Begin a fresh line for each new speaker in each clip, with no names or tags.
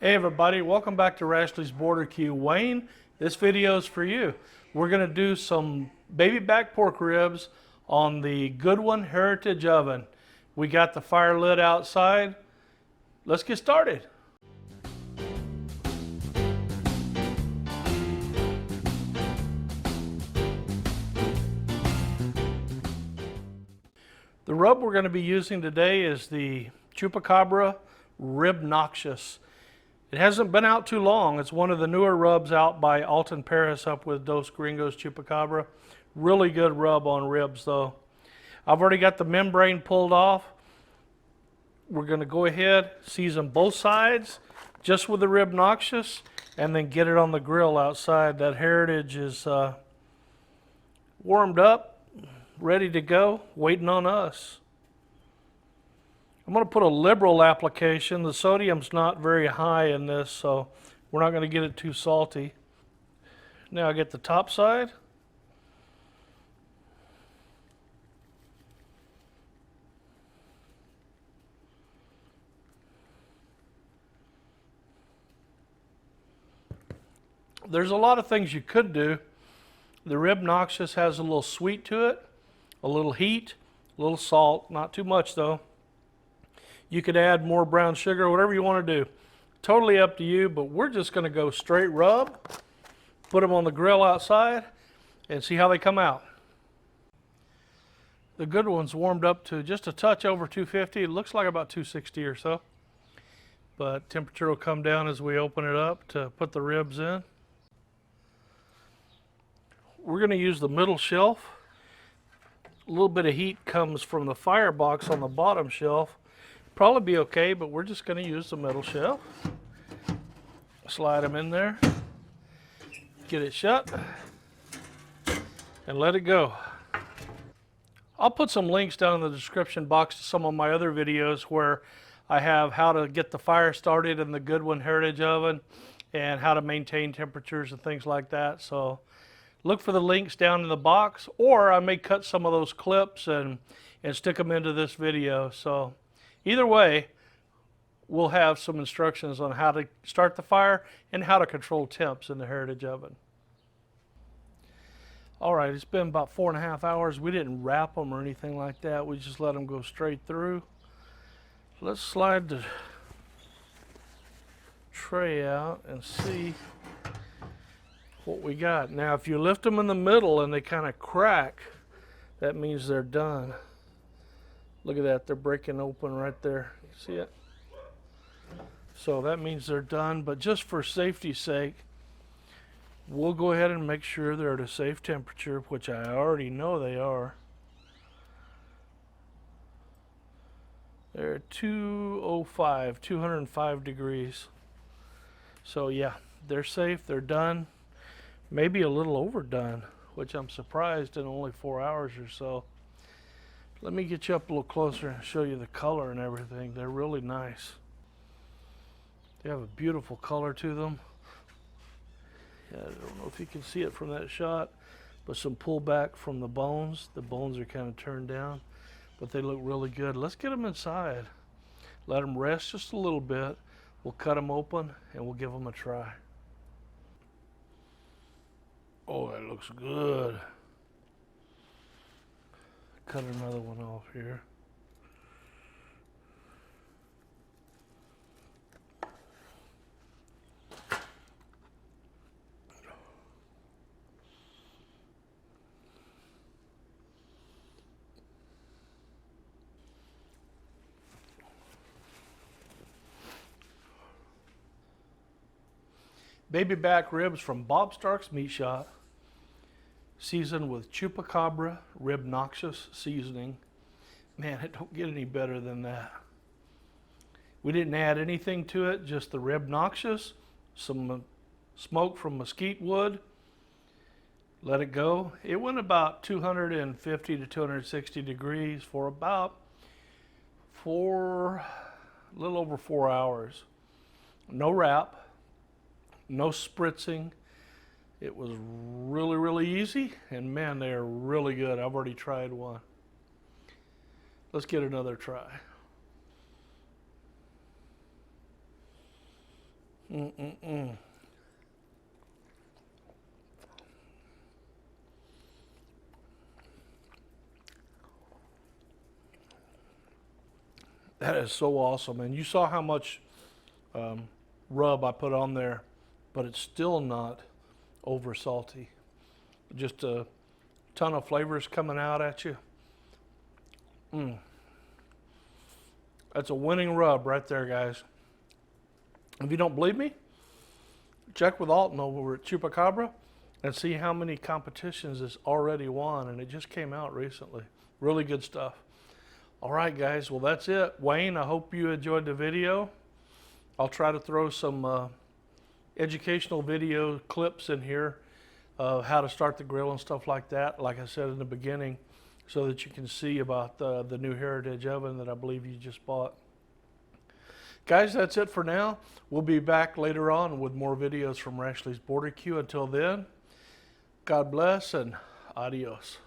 Hey everybody, welcome back to Rashley's Barbecue. Wayne, this video is for you. We're going to do some baby back pork ribs on the Goodwin Heritage Oven. We got the fire lit outside. Let's get started. The rub we're going to be using today is the Chupacabra Ribnoxious. It hasn't been out too long. It's one of the newer rubs out by Alton Paris up with Dos Gringos Chupacabra. Really good rub on ribs though. I've already got the membrane pulled off. We're going to go ahead, season both sides just with the Ribnoxious and then get it on the grill outside. That Heritage is warmed up, ready to go, waiting on us. I'm going to put a liberal application. The sodium's not very high in this, so we're not going to get it too salty. Now I get the top side. There's a lot of things you could do. The Ribnoxious has a little sweet to it, a little heat, a little salt, not too much though. You could add more brown sugar, whatever you want to do. Totally up to you, but we're just going to go straight rub, put them on the grill outside, and see how they come out. The good one's warmed up to just a touch over 250. It looks like about 260 or so. But temperature will come down as we open it up to put the ribs in. We're going to use the middle shelf. A little bit of heat comes from the firebox on the bottom shelf. Probably be okay, but we're just going to use the middle shelf. Slide them in there, get it shut, and let it go. I'll put some links down in the description box to some of my other videos where I have how to get the fire started in the Goodwin Heritage Oven and how to maintain temperatures and things like that. So look for the links down in the box, or I may cut some of those clips and stick them into this video. So either way, we'll have some instructions on how to start the fire and how to control temps in the Heritage Oven. All right, it's been about 4.5 hours. We didn't wrap them or anything like that. We just let them go straight through. Let's slide the tray out and see what we got. Now, if you lift them in the middle and they kind of crack, that means they're done. Look at that, they're breaking open right there. You see it? So that means they're done, but just for safety's sake, we'll go ahead and make sure they're at a safe temperature, which I already know they are. They're 205 degrees. So yeah, they're safe, they're done. Maybe a little overdone, which I'm surprised in only 4 hours or so. Let me get you up a little closer and show you the color and everything. They're really nice. They have a beautiful color to them. Yeah, I don't know if you can see it from that shot, but some pullback from the bones. The bones are kind of turned down, but they look really good. Let's get them inside. Let them rest just a little bit. We'll cut them open and we'll give them a try. Oh, that looks good. Cut another one off here. Baby back ribs from Bob Stark's Meat Shop, seasoned with Chupacabra Ribnoxious seasoning. Man, it don't get any better than that. We didn't add anything to it, just the Ribnoxious, some smoke from mesquite wood. Let it go. It went about 250 to 260 degrees for about a little over 4 hours. No wrap, no spritzing. It was really, really easy, and man, they are really good. I've already tried one. Let's get another try. Mm-mm-mm. That is so awesome. And you saw how much rub I put on there, but it's still not over salty. Just a ton of flavors coming out at you. That's a winning rub right there, guys. If you don't believe me, check with Alton over at Chupacabra and see how many competitions it's already won, and it just came out recently. Really good stuff. All right, guys, well, that's it. Wayne, I hope you enjoyed the video. I'll try to throw some educational video clips in here of how to start the grill and stuff like that, like I said in the beginning, so that you can see about the new Heritage oven that I believe you just bought. Guys, that's it for now. We'll be back later on with more videos from Rashley's BBQ. Until then, God bless and adios.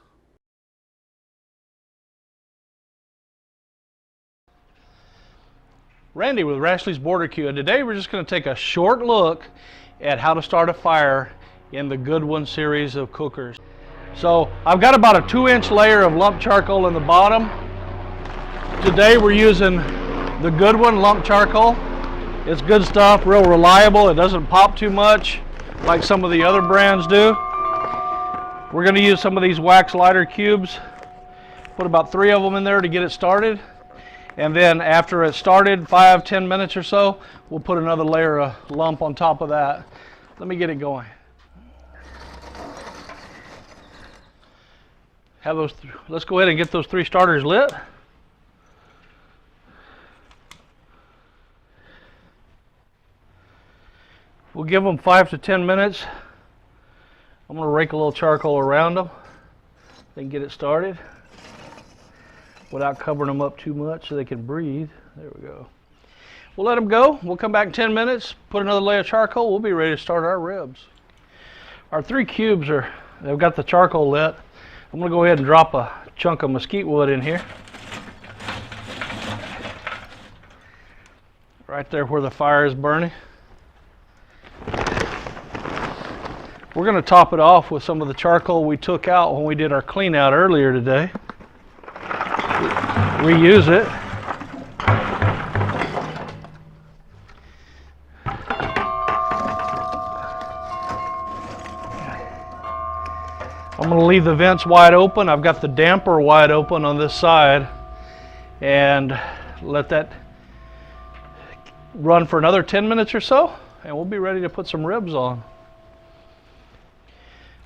Randy with Rashley's BBQ, and today we're just going to take a short look at how to start a fire in the Good One series of cookers. So I've got about a 2-inch layer of lump charcoal in the bottom. Today we're using the Good One lump charcoal. It's good stuff, real reliable. It doesn't pop too much like some of the other brands do. We're going to use some of these wax lighter cubes. Put about 3 of them in there to get it started. And then after it's started, 5-10 minutes or so, we'll put another layer of lump on top of that. Let me get it going. Let's go ahead and get those 3 starters lit. We'll give them 5 to 10 minutes. I'm going to rake a little charcoal around them, then get it started without covering them up too much so they can breathe. There we go. We'll let them go. We'll come back in 10 minutes, put another layer of charcoal. We'll be ready to start our ribs. Our 3 cubes they've got the charcoal lit. I'm going to go ahead and drop a chunk of mesquite wood in here. Right there where the fire is burning. We're going to top it off with some of the charcoal we took out when we did our clean out earlier today. Reuse it. I'm going to leave the vents wide open. I've got the damper wide open on this side and let that run for another 10 minutes or so, and we'll be ready to put some ribs on.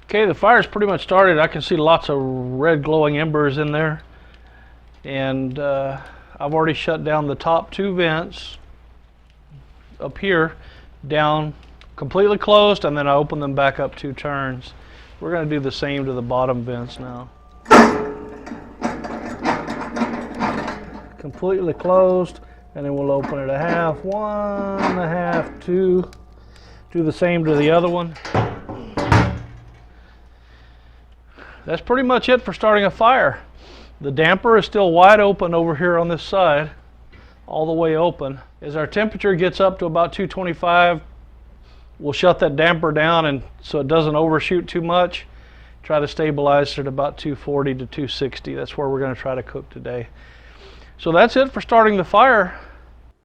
Okay, the fire's pretty much started. I can see lots of red glowing embers in there. And I've already shut down the top 2 vents up here, down completely closed, and then I open them back up 2 turns. We're going to do the same to the bottom vents now. Completely closed, and then we'll open it a half, 1 and a half, 2. Do the same to the other one. That's pretty much it for starting a fire. The damper is still wide open over here on this side, all the way open. As our temperature gets up to about 225, we'll shut that damper down and so it doesn't overshoot too much. Try to stabilize it at about 240 to 260. That's where we're going to try to cook today. So that's it for starting the fire.